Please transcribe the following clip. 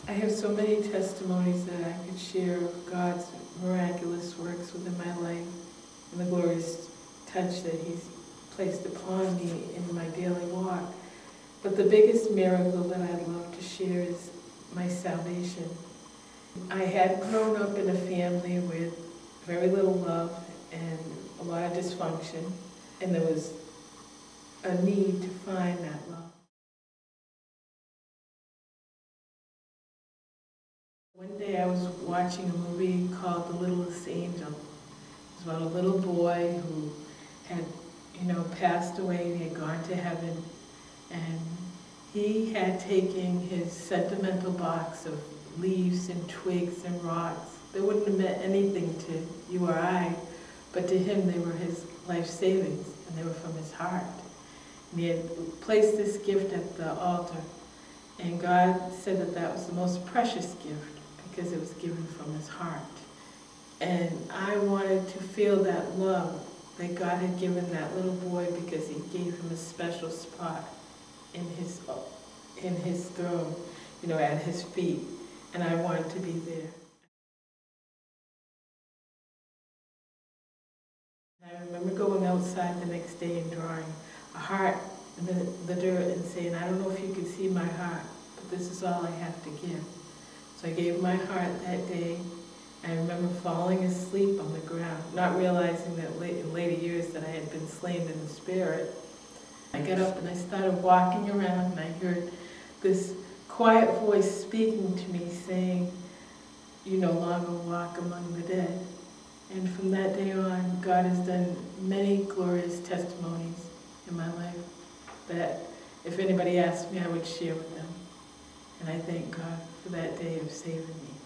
I have so many testimonies that I could share of God's miraculous works within my life and the glorious touch that He's placed upon me in my daily walk. But the biggest miracle that I'd love to share is my salvation. I had grown up in a family with very little love and a lot of dysfunction, and there was a need to find that love. One day I was watching a movie called The Littlest Angel. It was about a little boy who had, passed away and he had gone to heaven. And he had taken his sentimental box of leaves and twigs and rocks that wouldn't have meant anything to you or I, but to him they were his life savings and they were from his heart. And he had placed this gift at the altar, and God said that that was the most precious gift because it was given from his heart. And I wanted to feel that love that God had given that little boy because He gave him a special spot in his throne, at His feet. And I wanted to be there. And I remember going outside the next day and drawing a heart in the dirt and saying, I don't know if you can see my heart, but this is all I have to give. So I gave my heart that day. I remember falling asleep on the ground, not realizing that in later years that I had been slain in the spirit. I got up and I started walking around, and I heard this quiet voice speaking to me saying, you no longer walk among the dead. And from that day on, God has done many glorious testimonies in my life that if anybody asked me, I would share with them. And I thank God for that day of saving me.